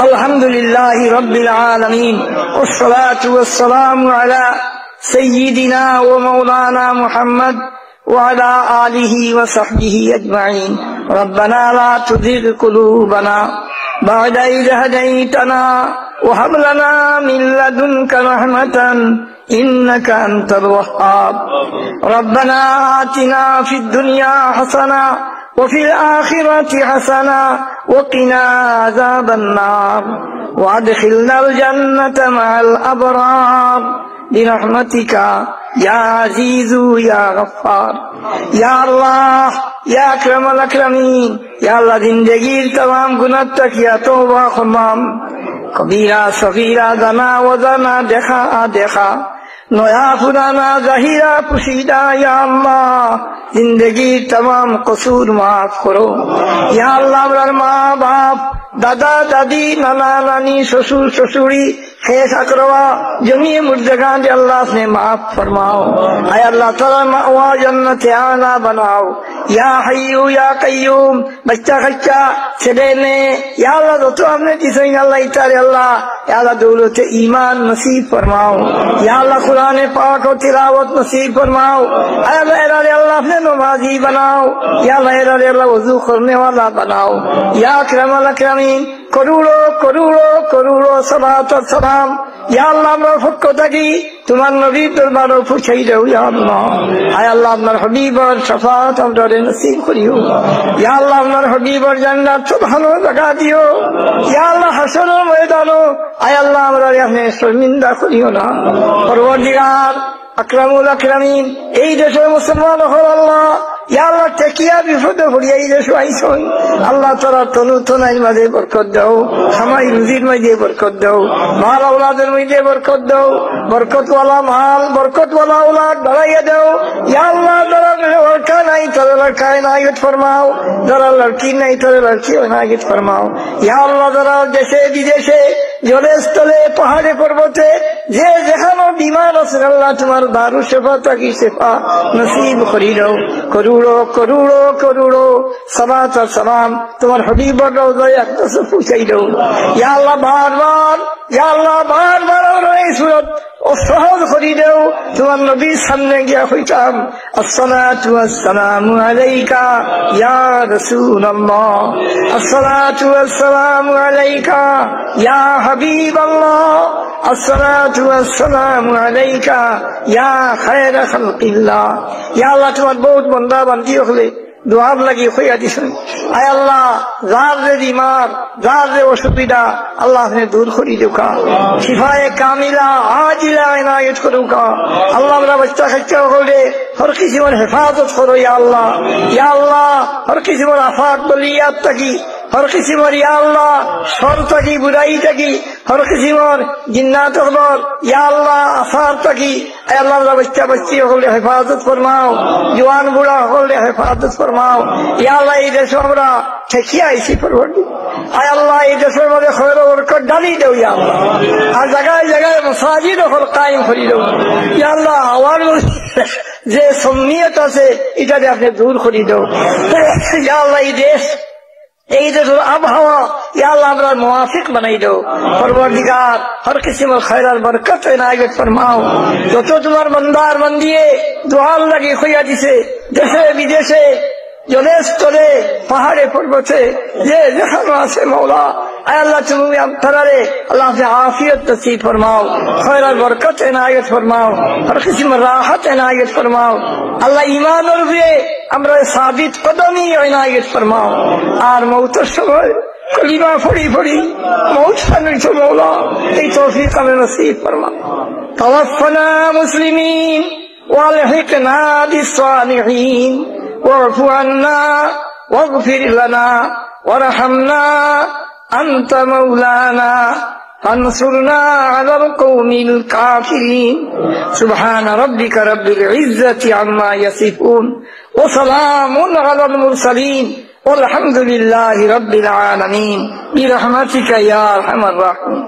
Alhamdulillahi Rabbil Alameen. Wassalatu wassalamu ala Sayyidina wa Mawlana Muhammad wa ala alihi wa sahbihi ajma'in. Rabbana la tuzigh qulubana ba'da idh hadaytana wa hab lana min ladunka rahmatan innaka antal wahhab. Rabbana atina fid dunya hasana وفي الآخرة حسنة وقنا عذاب النار وادخلنا الجنة مع الأبرار برحمتك يا عزيز يا غفار يا الله يا أكرم الأكرمين يا الله زندگیر تمام گناہ تک یا توبہ خمام کبیرہ صغیرہ دنا وزنا دیکھا دیکھا نیا پرانا ظاہرہ پوشیدہ یا اللہ زندگی تمام قصور معاف کرو یا اللہ ہمارا ماں باپ দাদা দাদি নানা নানি শ্বশুর শ্বশুরি খেস আকরवा जमीय मुर्दगान अल्लाह ने माफ फरमाओ आय अल्लाह ताला मावा जन्नत आला बनाओ या हय्यू या कय्यूम बच्चा खच्चा ছেলে মেয়ে या अल्लाह तो हमने जिसे अल्लाह इतारे अल्लाह या अल्लाह दौलत ईमान नसीब फरमाओ या अल्लाह कुरान पाक और तिलावत नसीब फरमाओ आय अल्लाह अपने नमाजी बनाओ या अल्लाह वजू करने वाला बनाओ या अकरमल अकरमीन करोड़ों करोड़ों करोड़ों सलात और सलाम या अल्लाह আমার পক্ষ থেকে তোমার নবী দরবারে পৌঁছাই দাও ইয়া আল্লাহ আয় আল্লাহ আপনার হাবিবের শাফাত আমাদের নসিব করিও ইয়া আল্লাহ আপনার হাবিবের জান্নাত সুবহান জায়গা দিও ইয়া আল্লাহ হাসরের ময়দানে আয় আল্লাহ আমরা আপনি শর্মিন্দা করিও না পরওয়ারদিগার আকরামুল আকরামিন এই দেশের মুসলমান হল আল্লাহ ইয়া আল্লাহ টেকিয়া বিপদে পড়িয়া এই দেশে আইসই আল্লাহ তাআলা তনু তনাইর মাঝে বরকত দাও খামাই রুজির মাঝে বরকত দাও মাল আওলাদের মাঝে বরকত দাও বরকতওয়ালা মাল বরকতওয়ালা আওলাদ বাড়াইয়া দাও ইয়া আল্লাহ যারা লড়কা নাই তারা লড়কায় নায়ত ফরমাও যারা লড়কি নাই তারা লড়কি নায়ত ফরমাও ইয়া আল্লাহ যারা দেশে বিদেশে জলে স্থলে পাহাড়ে পর্বতে যে যেখানে বিমান আছে আল্লাহ তোমার দারু শেফা তাকি শেফা নসিব করি দাও करोड़ों करोड़ों करोड़ों सलात और सलाम तुम्हारे हबीब और रोज़े अक़दस से पूछाई दो या अल्लाह बार बार और इस सूरत और सहज करी दो तुम्हारे नबी सामने गया खुशाम अस्सलातु वस्सलामु अलैका या रसूल अल्लाह अस्सलातु वस्सलामु अलैका या हबीब अल्लाह अस्सलातु वस्सलामु अलैका या खैर खल्क़िल्लाह या अल्लाह तुम्हारे बहुत बंदा बंदी होले दुआब लगी खुया दिसन आय अल्लाह जार दे बीमार जार दे असुविधा अल्लाह ने दूर करी दुका शिफाए कामिला आजिला इनायत करूका अल्लाह मेरा बच्चा खच्चा होले हर किसी में हिफाजत करो या अल्लाह हर किसी में आफात बलियात तकी हर किसी में या अल्लाह शर तकी बुराई तकी हर किसी में जिन्नात अखबार या अल्लाह आसार तकी ऐ अल्लाह मेरा बच्चा बच्ची होले हिफाजत फरमाओ जवान बूढ़ा होले हिफाजत फरमाओ या अल्लाह ये देश हमरा ठेकिया इसी परवरदी आय अल्लाह ये देश में खैर और बरकत डाली दो या अल्लाह और जगह जगह मसाजिद और कायम करी दो या अल्लाह आवाज जे सुन्नियत আছে এটা আপনি দূর করে দাও या अल्लाह ये देश এই দেশের আবহাওয়া ইয়া আল্লাহ আমরা মুওয়াফিক বানাই দাও পরওয়ারদিগার হর কিসিম খৈর আর বরকত ইনায়ত ফরমাও যত তোমার বান্দার বান্দিয়ে দোয়া লাগি কইয়া দিছে দেশে বিদেশে জলে স্থলে পাহাড়ে পর্বতে যে যেখানে আছে মওলা আয় আল্লাহ তুমি আমতারে আল্লাহ से आफियत नसीब फरमाओ खैर और बरकत इनायत फरमाओ हर किस्म राहत इनायत फरमाओ अल्लाह ईमान और भी আমরা সাবিত কদমী ইনায়ত ফরমাও আর মওতের সময় কলিমা পড়ি পড়ি মওত সানিত মওলা এই তৌফিক আমাদের নসিব ফরমাও তাওয়াফনা মুসলিমিন ওয়ালহিকনা বিসসালিহিন واعف عنا واغفر لنا وارحمنا أنت مولانا فانصرنا على القوم الكافرين سبحان ربك رب العزة عما يصفون وسلام على المرسلين والحمد لله رب العالمين برحمتك يا أرحم الراحمين.